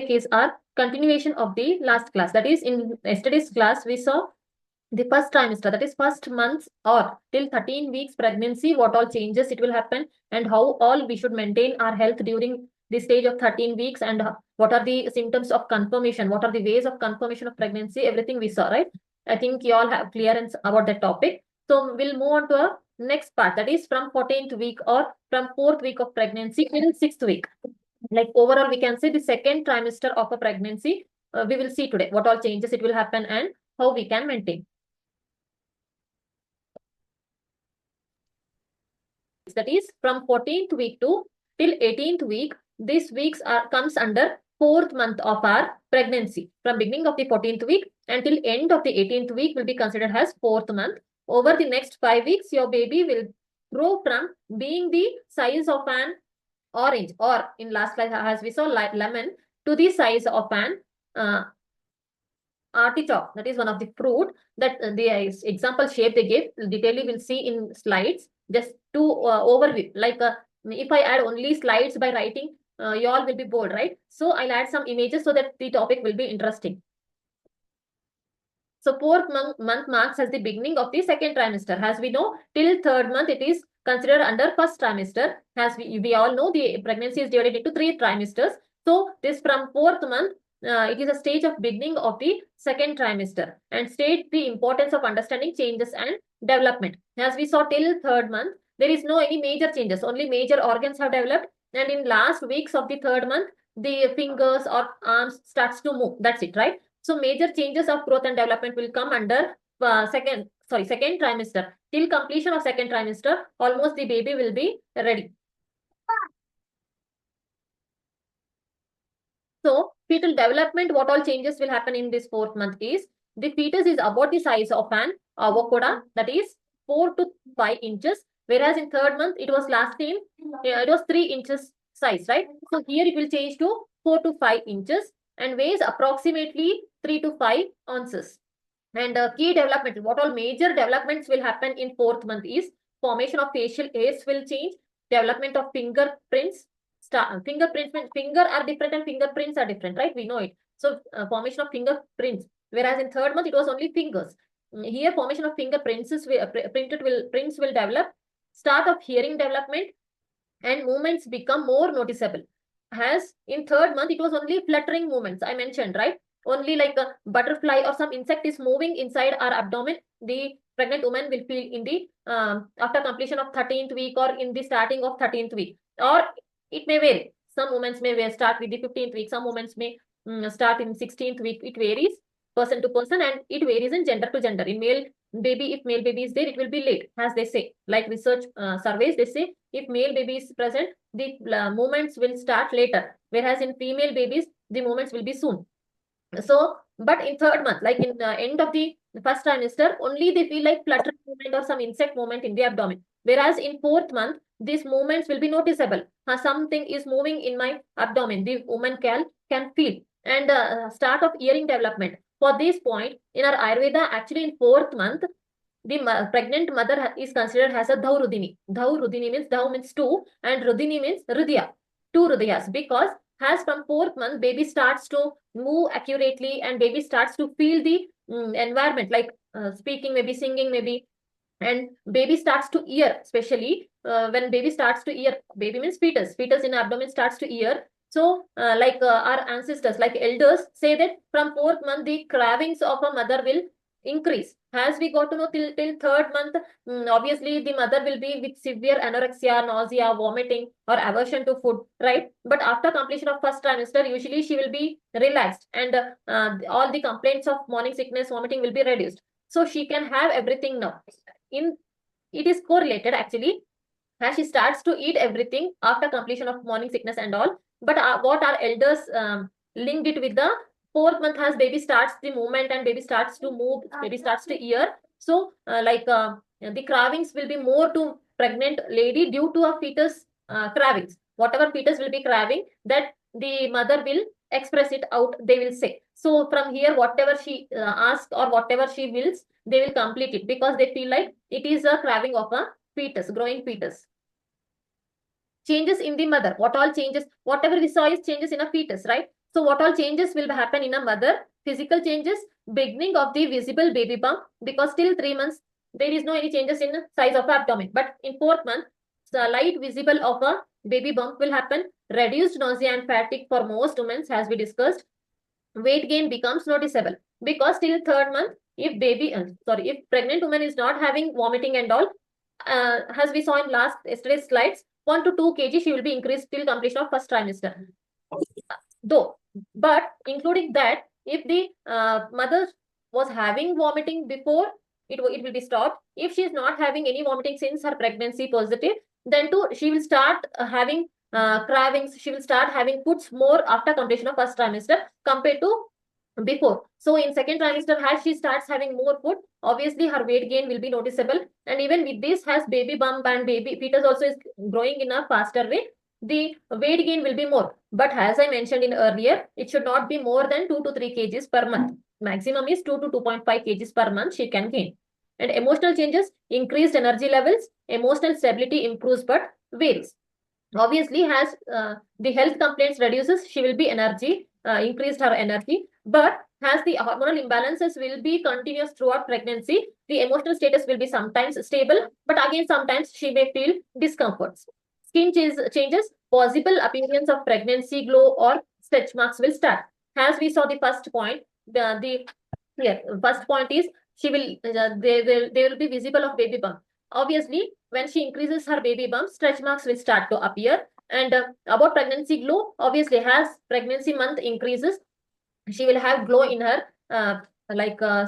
topic is our continuation of the last class. That is, in yesterday's class, we saw the first trimester, that is first months or till 13 weeks pregnancy, what all changes it will happen and how all we should maintain our health during the stage of 13 weeks and what are the symptoms of confirmation, what are the ways of confirmation of pregnancy, everything we saw, right? I think you all have clearance about that topic. So we'll move on to a next part, that is from 14th week or from 4th week of pregnancy till 6th week. Like overall, we can say the second trimester of a pregnancy, we will see today what all changes it will happen and how we can maintain. That is from 14th week to till 18th week. These weeks comes under 4th month of our pregnancy. From beginning of the 14th week until end of the 18th week will be considered as 4th month. Over the next 5 weeks, your baby will grow from being the size of an orange, or in last slide as we saw lemon, to the size of an artichoke. That is one of the fruit that the example shape they gave detailedly we'll see in slides. Just to overview, like if I add only slides by writing, you all will be bored, right? So I'll add some images so that the topic will be interesting. So 4th month marks as the beginning of the second trimester. As we know, till 3rd month it is considered under first trimester. As we all know, the pregnancy is divided into 3 trimesters. So this from 4th month, it is a stage of beginning of the second trimester and state the importance of understanding changes and development. As we saw till 3rd month, there is no any major changes, only major organs have developed, and in last weeks of the 3rd month, the fingers or arms starts to move. That's it, right? So major changes of growth and development will come under second trimester. Till completion of second trimester, almost the baby will be ready. So fetal development, what all changes will happen in this 4th month is the fetus is about the size of an avocado, that is 4 to 5 inches, whereas in 3rd month it was last in it was 3 inches size, right? So here it will change to 4 to 5 inches and weighs approximately 3 to 5 ounces. And key development, what all major developments will happen in 4th month is formation of facial hairs will change, development of fingerprints. Fingerprints, finger are different and fingerprints are different, right? We know it. So formation of fingerprints, whereas in 3rd month it was only fingers. Here formation of fingerprints prints will develop, start of hearing development, and movements become more noticeable. As in 3rd month it was only fluttering movements I mentioned, right? Only like a butterfly or some insect is moving inside our abdomen, the pregnant woman will feel in the after completion of 13th week or in the starting of 13th week, or it may vary. Some women may start with the 15th week, some women may start in 16th week. It varies person to person and it varies in gender to gender. In male baby, if male baby is there, it will be late, as they say. Like research surveys, they say if male baby is present, the movements will start later, whereas in female babies, the movements will be soon. So, but in 3rd month, like in the end of the first trimester, only they feel like fluttering movement or some insect movement in the abdomen. Whereas in 4th month, these movements will be noticeable. Something is moving in my abdomen. The woman can feel. And start of hearing development. For this point, in our Ayurveda, actually in 4th month, the pregnant mother is considered as a Dhau Rudini. Dhau Rudini means Dhau means 2 and Rudini means Rudya. 2 Rudiyas, because as from 4th month, baby starts to move accurately and baby starts to feel the environment, like speaking, maybe singing, maybe, and baby starts to hear, especially when baby starts to hear. Baby means fetus in abdomen starts to hear. So like our ancestors, like elders say that from 4th month the cravings of a mother will increase. As we got to know, till 3rd month, obviously the mother will be with severe anorexia, nausea, vomiting or aversion to food, right? But after completion of first trimester, usually she will be relaxed and all the complaints of morning sickness, vomiting will be reduced. So she can have everything now. It is correlated actually, as she starts to eat everything after completion of morning sickness and all. But what our elders linked it with the 4th month, as baby starts the movement and baby starts to move, baby starts to hear. So the cravings will be more to pregnant lady due to a fetus cravings. Whatever fetus will be craving, that the mother will express it out, they will say. So from here, whatever she asks or whatever she wills, they will complete it, because they feel like it is a craving of a fetus, growing fetus. Changes in the mother, what all changes, whatever we saw is changes in a fetus, right? So what all changes will happen in a mother? Physical changes, beginning of the visible baby bump, because till 3 months there is no any changes in size of the abdomen. But in 4th month, the light visible of a baby bump will happen. Reduced nausea and fatigue for most women, as we discussed. Weight gain becomes noticeable because till 3rd month, if pregnant woman is not having vomiting and all, as we saw in yesterday's slides, 1 to 2 kg she will be increased till completion of 1st trimester. Though, but including that, if the mother was having vomiting before, it will be stopped. If she is not having any vomiting since her pregnancy positive, then too she will start having cravings. She will start having foods more after completion of 1st trimester compared to before. So in 2nd trimester, as she starts having more food, obviously her weight gain will be noticeable. And even with this, has baby bump and baby fetus also is growing in a faster way, the weight gain will be more. But as I mentioned in earlier, it should not be more than 2 to 3 kgs per month. Maximum is 2 to 2.5 kgs per month she can gain. And emotional changes, increased energy levels, emotional stability improves but varies. Obviously, as the health complaints reduces, she will be increased her energy. But as the hormonal imbalances will be continuous throughout pregnancy, the emotional status will be sometimes stable, but again sometimes she may feel discomforts. Skin changes, possible appearance of pregnancy glow or stretch marks will start. As we saw the first point, first point is they will be visible of baby bump. Obviously, when she increases her baby bump, stretch marks will start to appear. And about pregnancy glow, obviously, as pregnancy month increases, she will have glow in her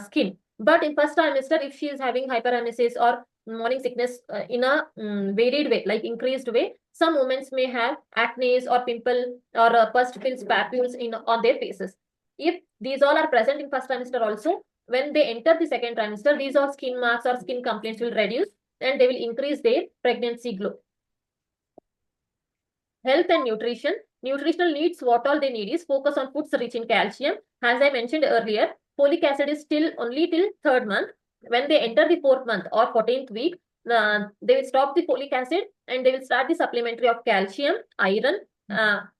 skin. But in 1st trimester, if she is having hyperemesis or morning sickness in a varied way, like increased way, some women may have acne or pimple or pustules, papules on their faces. If these all are present in 1st trimester also, when they enter the 2nd trimester, these all skin marks or skin complaints will reduce and they will increase their pregnancy glow. Health and nutrition. Nutritional needs, what all they need is focus on foods rich in calcium. As I mentioned earlier, folic acid is only till 3rd month. When they enter the 4th month or 14th week, they will stop the folic acid and they will start the supplementary of calcium, iron.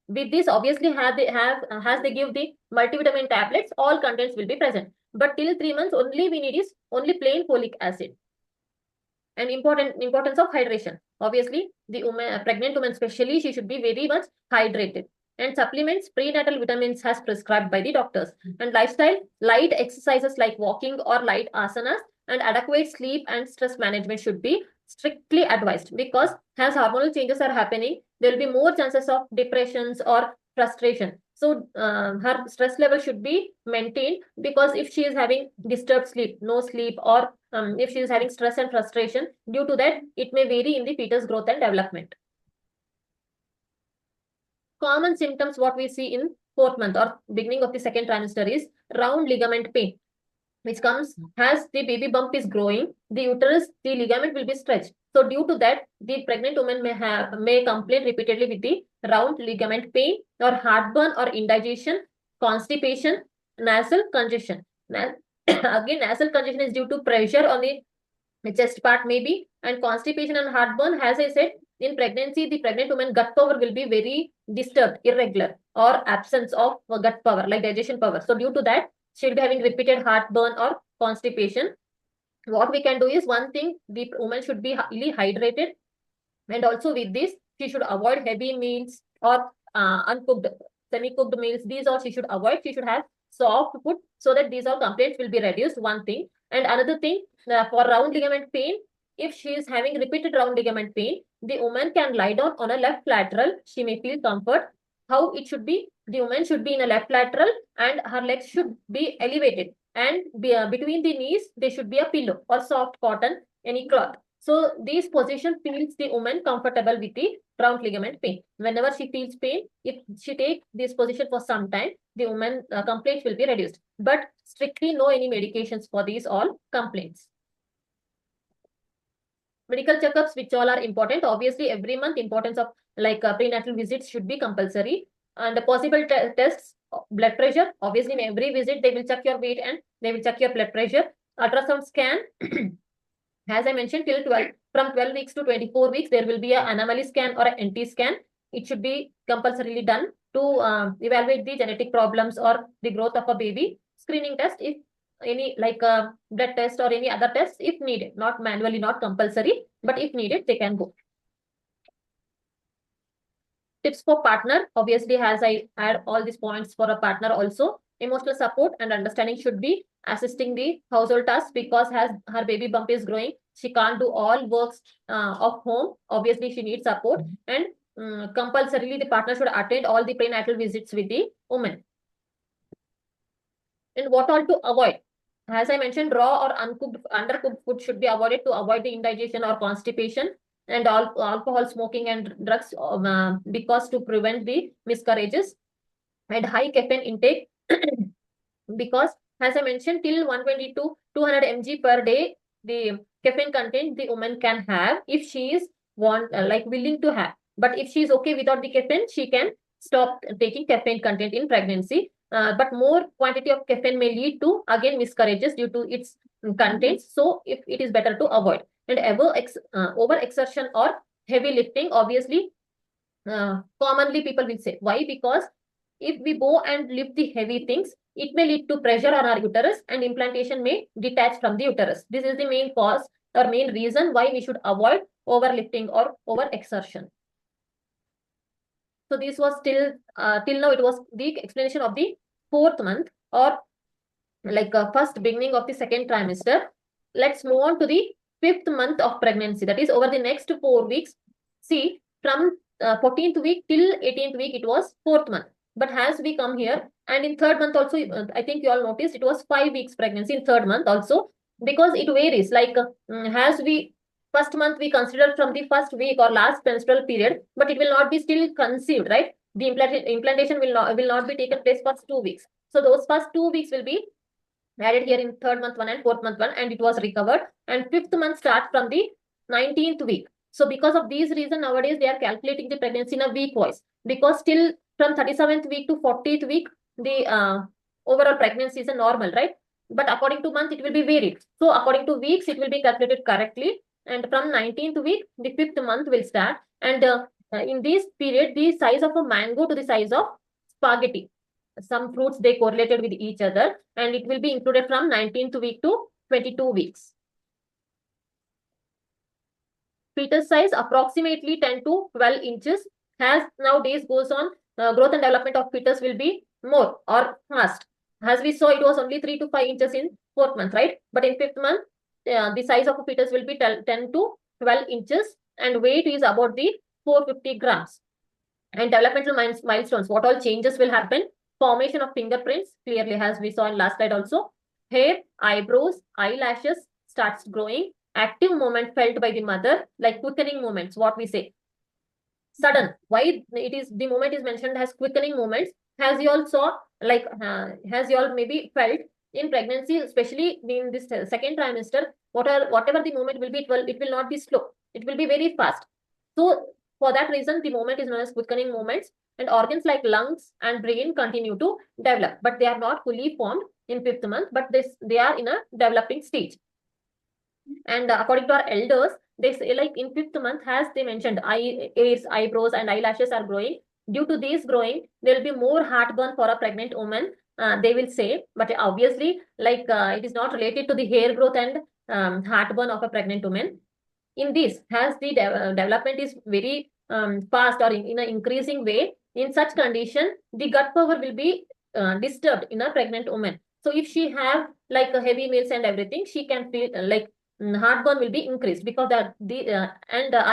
With this, obviously, as they give the multivitamin tablets, all contents will be present. But till 3 months, only we need is only plain folic acid. And importance of hydration. Obviously, the pregnant woman especially, she should be very much hydrated. And supplements, prenatal vitamins has prescribed by the doctors. And lifestyle, light exercises like walking or light asanas and adequate sleep and stress management should be strictly advised, because as hormonal changes are happening, there will be more chances of depressions or frustration. So her stress level should be maintained, because if she is having disturbed sleep, no sleep, or if she is having stress and frustration, due to that, it may vary in the fetus growth and development. Common symptoms what we see in 4th month or beginning of the 2nd trimester is round ligament pain, which comes as the baby bump is growing, the uterus, the ligament will be stretched. So due to that, the pregnant woman may complain repeatedly with the round ligament pain or heartburn or indigestion, constipation, nasal congestion. Again, nasal congestion is due to pressure on the chest part maybe, and constipation and heartburn, as I said, in pregnancy, the pregnant woman gut power will be very disturbed, irregular, or absence of gut power, like digestion power. So due to that, she'll be having repeated heartburn or constipation. What we can do is, one thing, the woman should be highly hydrated, and also with this, she should avoid heavy meals or uncooked, semi-cooked meals. These all she should avoid. She should have soft food, so that these all complaints will be reduced, one thing. And another thing, for round ligament pain, if she is having repeated round ligament pain, the woman can lie down on a left lateral. She may feel comfort. How it should be? The woman should be in a left lateral and her legs should be elevated. And between the knees, there should be a pillow or soft cotton, any cloth. So this position feels the woman comfortable with the round ligament pain. Whenever she feels pain, if she takes this position for some time, the woman complaints will be reduced. But strictly no any medications for these all complaints. Medical checkups, which all are important. Obviously, every month importance of prenatal visits should be compulsory. And the possible tests, blood pressure. Obviously, in every visit, they will check your weight and they will check your blood pressure. Ultrasound scan. As I mentioned, from 12 weeks to 24 weeks, there will be an anomaly scan or an NT scan. It should be compulsorily done. to evaluate the genetic problems or the growth of a baby. Screening test, if any, like a blood test or any other test if needed, not manually, not compulsory, but if needed, they can go. Tips for partner, obviously, as I add all these points for a partner also. Emotional support and understanding should be assisting the household tasks, because as her baby bump is growing, she can't do all works of home. Obviously, she needs support, and compulsorily the partner should attend all the prenatal visits with the woman. And what all to avoid? As I mentioned, raw or uncooked, undercooked food should be avoided to avoid the indigestion or constipation, and alcohol, smoking, and drugs, because to prevent the miscarriages, and high caffeine intake because, as I mentioned, till 120 to 200 mg per day, the caffeine content the woman can have if she is willing to have. But if she is okay without the caffeine, she can stop taking caffeine content in pregnancy. But more quantity of caffeine may lead to again miscarriages due to its contents. So if it is better to avoid. And over exertion or heavy lifting, obviously, commonly people will say why, because if we go and lift the heavy things, it may lead to pressure on our uterus and implantation may detach from the uterus. This is the main cause or main reason why we should avoid overlifting or over exertion. So this was till now it was the explanation of the 4th month, or first beginning of the 2nd trimester. Let's move on to the 5th month of pregnancy, that is over the next 4 weeks. See, from 14th week till 18th week it was 4th month, but as we come here, and in 3rd month also, I think you all noticed it was 5 weeks pregnancy in 3rd month also, because it varies. As we first month we consider from the first week or last menstrual period, but it will not be still conceived, right? The implantation will not be taken place first 2 weeks. So those first 2 weeks will be added here in 3rd month 1 and 4th month 1, and it was recovered. And 5th month starts from the 19th week. So because of these reason, nowadays they are calculating the pregnancy in a week wise, because still from 37th week to 40th week, the overall pregnancy is a normal, right? But according to month, it will be varied. So according to weeks, it will be calculated correctly. And from 19th week, the 5th month will start. And in this period, the size of a mango to the size of spaghetti. Some fruits, they correlated with each other, and it will be included from 19th week to 22 weeks. Fetus size approximately 10 to 12 inches. As nowadays goes on, growth and development of fetus will be more or fast. As we saw, it was only 3 to 5 inches in 4th month, right? But in 5th month, the size of a fetus will be 10 to 12 inches, and weight is about the 450 grams. And developmental milestones, what all changes will happen? Formation of fingerprints, clearly, as we saw in last slide also. Hair, eyebrows, eyelashes starts growing. Active movement felt by the mother, like quickening movements, what we say. Sudden, why it is the movement is mentioned as quickening movements, as you all saw, as you all maybe felt in pregnancy, especially in this 2nd trimester, whatever the movement will be, it will not be slow, it will be very fast. So for that reason, the movement is known as quickening movements. And organs like lungs and brain continue to develop, but they are not fully formed in 5th month, but they are in a developing stage. And according to our elders, they say, like in 5th month, as they mentioned, ears, eyebrows, and eyelashes are growing. Due to these growing, there will be more heartburn for a pregnant woman, they will say. But obviously, it is not related to the hair growth and heartburn of a pregnant woman. In this, as the development is very fast or in an increasing way, in such condition, the gut power will be disturbed in a pregnant woman. So if she have heavy meals and everything, she can feel heartburn will be increased, because our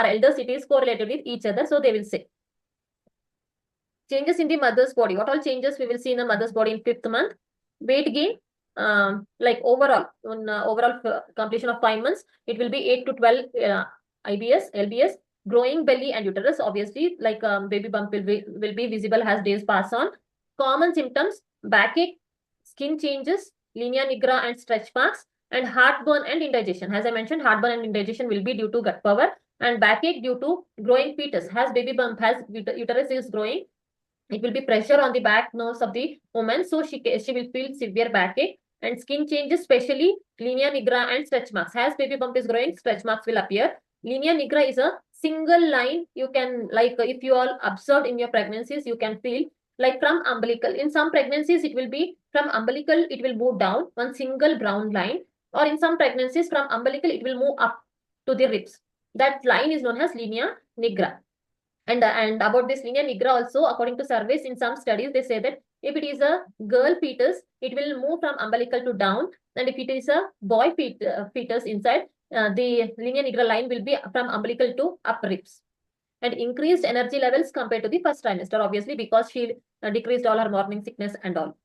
elders, it is correlated with each other. So they will say. Changes in the mother's body. What all changes we will see in the mother's body in 5th month? Weight gain, overall, on overall completion of 5 months, it will be 8 to 12 IBS, LBS. Growing belly and uterus, obviously, baby bump will be visible as days pass on. Common symptoms: backache, skin changes, linea nigra and stretch marks, and heartburn and indigestion. As I mentioned, heartburn and indigestion will be due to gut power, and backache due to growing fetus. As baby bump, has uterus is growing, it will be pressure on the back nerves of the woman, so she will feel severe backache. And skin changes, especially linea nigra and stretch marks. As baby bump is growing, stretch marks will appear. Linea nigra is a single line. You can, if you all observed in your pregnancies, you can feel like from umbilical. In some pregnancies, it will be from umbilical, it will move down, one single brown line, or in some pregnancies from umbilical, it will move up to the ribs. That line is known as linea nigra. And about this linea nigra also, according to surveys in some studies, they say that if it is a girl fetus, it will move from umbilical to down. And if it is a boy fetus inside, the linea nigra line will be from umbilical to up ribs. And increased energy levels compared to the first trimester, obviously, because she decreased all her morning sickness and all.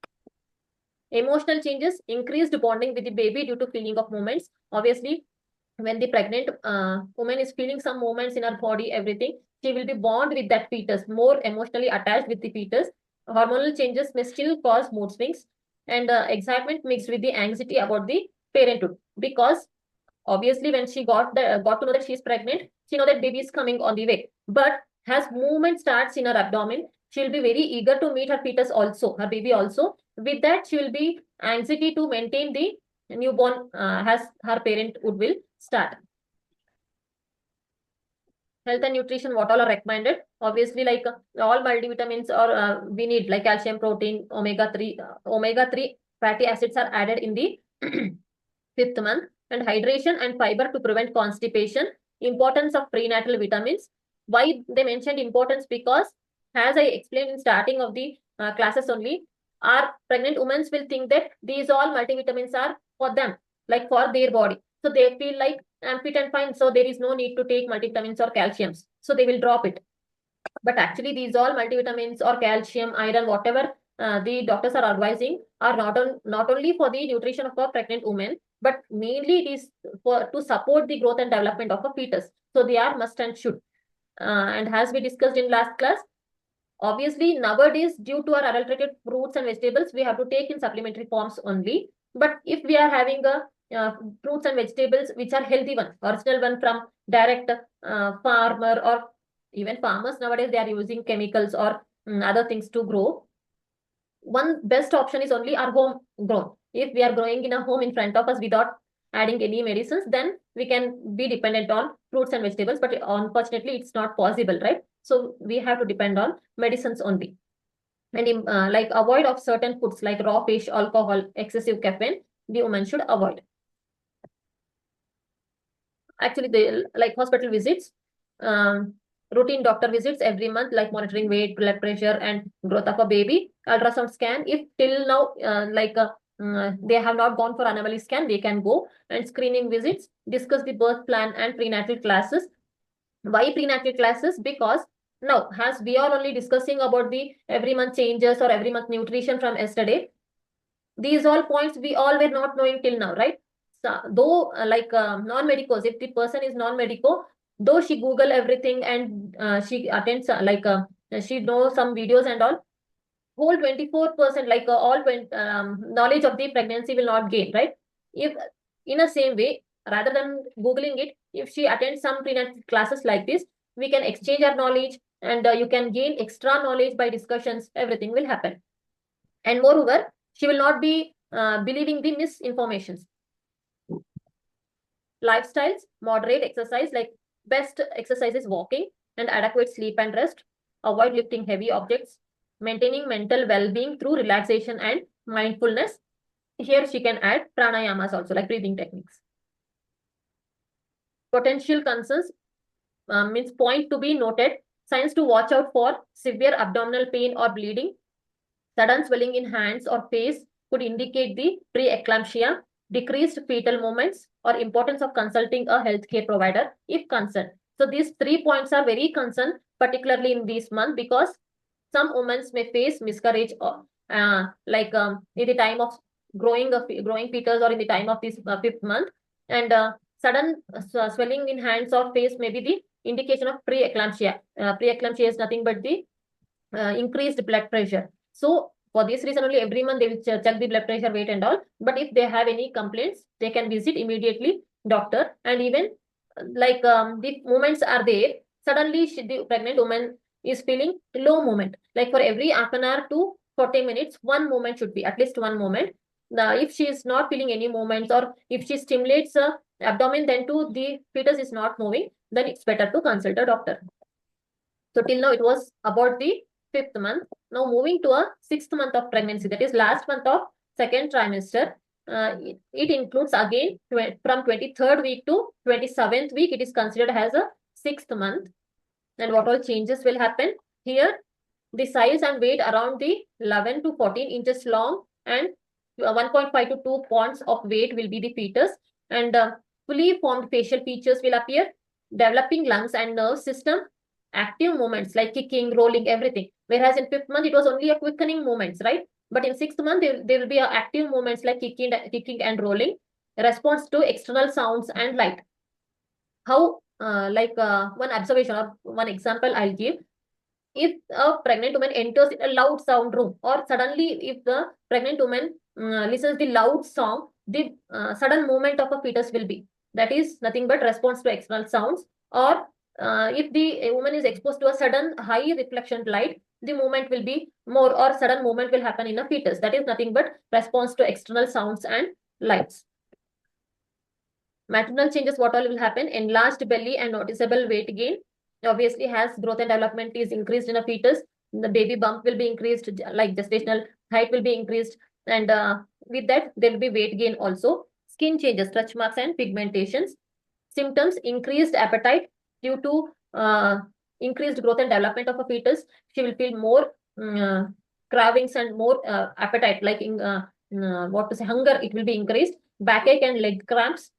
Emotional changes, increased bonding with the baby due to feeling of moments. Obviously, when the pregnant woman is feeling some moments in her body, everything, she will be bond with that fetus, more emotionally attached with the fetus. Hormonal changes may still cause mood swings and excitement mixed with the anxiety about the parenthood, because obviously when she got to know that she's pregnant, she know that baby is coming on the way, but as movement starts in her abdomen, she'll be very eager to meet her fetus also, her baby also. With that, she will be anxiety to maintain the newborn as her parenthood will start. Health and nutrition, what all are recommended? Obviously, like all multivitamins or we need, like calcium, protein, omega 3 fatty acids are added in the fifth month, and hydration and fiber to prevent constipation. Importance of prenatal vitamins. Why they mentioned importance? Because as I explained in starting of the classes only, our pregnant women will think that these all multivitamins are for them, like for their body. So they feel like I'm fit and fine, so there is no need to take multivitamins or calciums. So they will drop it. But actually, these all multivitamins or calcium, iron, whatever the doctors are advising, are not only for the nutrition of a pregnant woman, but mainly it is for to support the growth and development of a fetus. So they are must and should. And as we discussed in last class, obviously nowadays due to our adulterated fruits and vegetables, we have to take in supplementary forms only. But if we are having a fruits and vegetables which are healthy one, original one from direct farmer, or even farmers nowadays, they are using chemicals or other things to grow. One best option is only our home grown. If we are growing in a home in front of us without adding any medicines, then we can be dependent on fruits and vegetables. But unfortunately, it's not possible, right? So we have to depend on medicines only. And like avoid of certain foods like raw fish, alcohol, excessive caffeine, the woman should avoid. Actually, they like hospital visits, routine doctor visits every month, like monitoring weight, blood pressure, and growth of a baby. Ultrasound scan, if till now they have not gone for anomaly scan, they can go. And screening visits, discuss the birth plan and prenatal classes. Why prenatal classes? Because now, as we are only discussing about the every month changes or every month nutrition from yesterday, these all points we all were not knowing till now, right? So, though non-medicos, if the person is non-medico, though she Google everything and she attends she knows some videos and all, whole 24%, like all 20, knowledge of the pregnancy will not gain, right? If in a same way, rather than Googling it, if she attends some prenatal classes like this, we can exchange our knowledge, and you can gain extra knowledge by discussions, everything will happen. And moreover, she will not be believing the misinformations. Lifestyles, moderate exercise, like best exercise is walking, and adequate sleep and rest. Avoid lifting heavy objects. Maintaining mental well-being through relaxation and mindfulness. Here she can add pranayamas also, like breathing techniques. Potential concerns means point to be noted. Signs to watch out for: severe abdominal pain or bleeding. Sudden swelling in hands or face could indicate the preeclampsia. Decreased fetal movements, or importance of consulting a healthcare provider if concerned. So these 3 points are very concerned, particularly in this month, because some women may face miscarriage or in the time of growing fetus, or in the time of this 5th month. And sudden swelling in hands or face may be the indication of preeclampsia. Preeclampsia is nothing but the increased blood pressure. So for this reason only, every month they will check the blood pressure, weight and all. But if they have any complaints, they can visit immediately doctor. And even the movements are there, suddenly the pregnant woman is feeling low movement. Like for every half an hour to 40 minutes, one movement should be, at least one movement. If she is not feeling any movements, or if she stimulates abdomen, then too the fetus is not moving, then it's better to consult a doctor. So till now it was about the 5th month. Now moving to a 6th month of pregnancy, that is last month of second trimester. It includes again from 23rd week to 27th week. It is considered as a 6th month. And what all changes will happen here? The size and weight around the 11 to 14 inches long, and 1.5 to 2 pounds of weight will be the fetus, and fully formed facial features will appear, developing lungs and nerve system, active movements like kicking, rolling, everything. Whereas in 5th month, it was only a quickening movements, right? But in 6th month, there will be active movements like kicking and rolling, response to external sounds and light. How, one observation or one example I'll give. If a pregnant woman enters in a loud sound room, or suddenly if the pregnant woman listens the loud sound, the sudden movement of a fetus will be. That is nothing but response to external sounds. Or if the woman is exposed to a sudden high reflection light, the movement will be more, or sudden movement will happen in a fetus. That is nothing but response to external sounds and lights. Maternal changes, what all will happen? Enlarged belly and noticeable weight gain. Obviously, as growth and development is increased in a fetus, the baby bump will be increased, like gestational height will be increased, and with that there will be weight gain also. Skin changes, stretch marks and pigmentations. Symptoms: increased appetite due to increased growth and development of a fetus. She will feel more cravings and more appetite, like what to say, hunger. It will be increased. Backache and leg cramps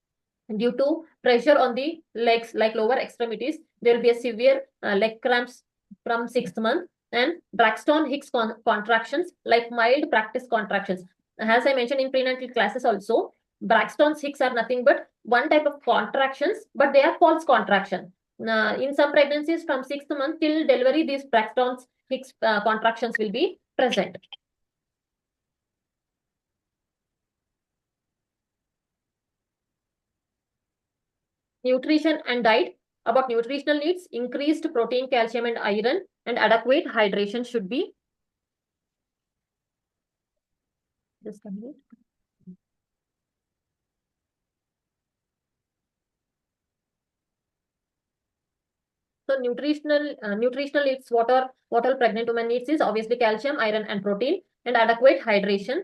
due to pressure on the legs, like lower extremities. There will be a severe leg cramps from 6th month. And Braxton Hicks contractions, like mild practice contractions. As I mentioned in prenatal classes also, Braxton Hicks are nothing but one type of contractions, but they are false contraction. In some pregnancies from 6th month till delivery, these Braxton Hicks contractions will be present. Nutrition and diet. About nutritional needs: increased protein, calcium and iron, and adequate hydration should be. Just a minute. So nutritional needs, what all pregnant woman needs is obviously calcium, iron and protein, and adequate hydration.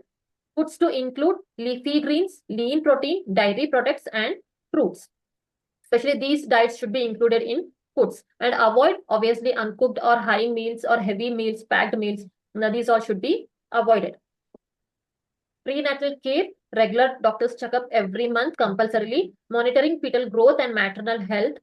Foods to include leafy greens, lean protein, dairy products and fruits. Especially these diets should be included in foods, and avoid obviously uncooked or high meals or heavy meals, packed meals. Now, these all should be avoided. Prenatal care: regular doctor's checkup every month compulsorily, monitoring fetal growth and maternal health.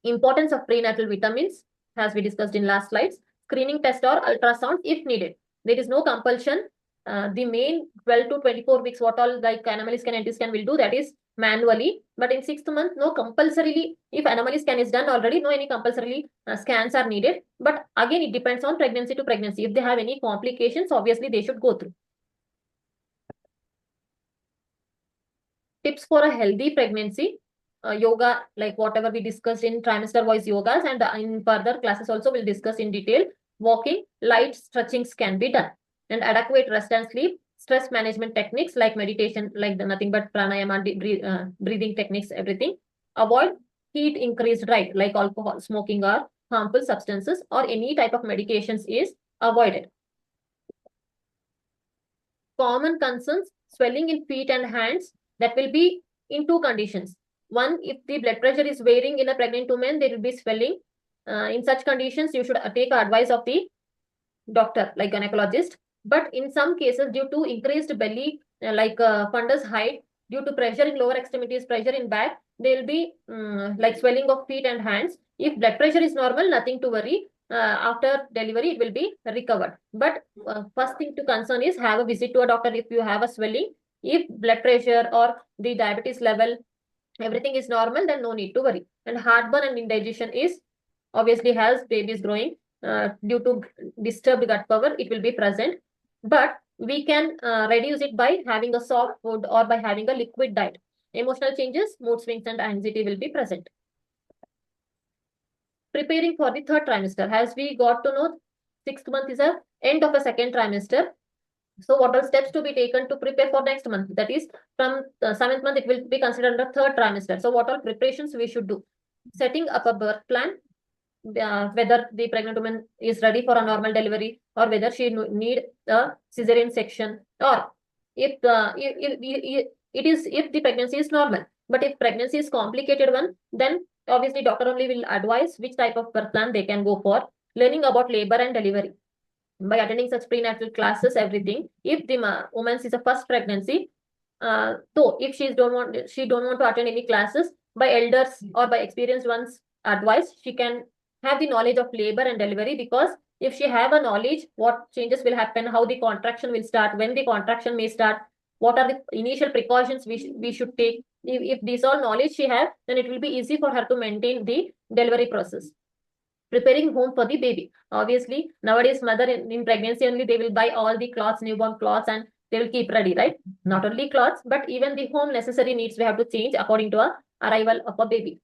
Importance of prenatal vitamins, as we discussed in last slides. Screening test or ultrasound if needed. There is no compulsion. The main 12 to 24 weeks, what all like anomaly scan, NT scan will do, that is manually. But in 6th month, no compulsorily. If anomaly scan is done already, no any compulsorily scans are needed. But again, it depends on pregnancy to pregnancy. If they have any complications, obviously they should go through. Tips for a healthy pregnancy. Yoga, like whatever we discussed in trimester wise yogas, and in further classes also we'll discuss in detail. Walking, light stretchings can be done, and adequate rest and sleep. Stress management techniques like meditation, like nothing but pranayama, breathing techniques, everything. Avoid heat increased diet like alcohol, smoking or harmful substances, or any type of medications is avoided. Common concerns: swelling in feet and hands. That will be in two conditions. One, if the blood pressure is varying in a pregnant woman, there will be swelling. In such conditions, you should take advice of the doctor, like gynecologist. But in some cases, due to increased belly, fundus height, due to pressure in lower extremities, pressure in back, there will be like swelling of feet and hands. If blood pressure is normal, nothing to worry. After delivery, it will be recovered. But first thing to concern is have a visit to a doctor if you have a swelling. If blood pressure or the diabetes level, everything is normal, then no need to worry. And heartburn and indigestion is obviously, as baby is growing, due to disturbed gut power, it will be present. But we can reduce it by having a soft food or by having a liquid diet. Emotional changes, mood swings and anxiety will be present. Preparing for the 3rd trimester. As we got to know, 6th month is a end of a 2nd trimester. So what are steps to be taken to prepare for next month? That is from the 7th month, it will be considered the 3rd trimester. So what are preparations we should do? Setting up a birth plan, whether the pregnant woman is ready for a normal delivery or whether she need a cesarean section, or if it is if the pregnancy is normal. But if pregnancy is complicated one, then obviously doctor only will advise which type of birth plan they can go for. Learning about labor and delivery by attending such prenatal classes, everything. If the woman is a first pregnancy, so if she don't want to attend any classes, by elders or by experienced ones advice, she can have the knowledge of labor and delivery, because if she have a knowledge what changes will happen, how the contraction will start, when the contraction may start, what are the initial precautions we should take, if this all knowledge she have, then it will be easy for her to maintain the delivery process. Preparing home for the baby. Obviously, nowadays mother in pregnancy only they will buy all the clothes, newborn clothes, and they will keep ready, right? Not only clothes, but even the home necessary needs we have to change according to a arrival of a baby.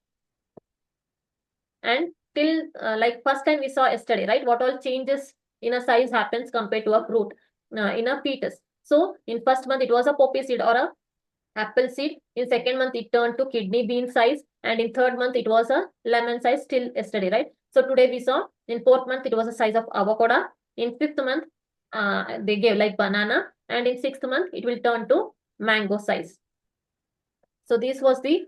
And till like first time we saw yesterday, right? What all changes in a size happens compared to a fruit in a fetus. So in first month it was a poppy seed or a apple seed. In second month it turned to kidney bean size, and in third month it was a lemon size till yesterday, right? So today we saw in fourth month it was a size of avocado. In fifth month they gave like banana, and in sixth month it will turn to mango size. So this was the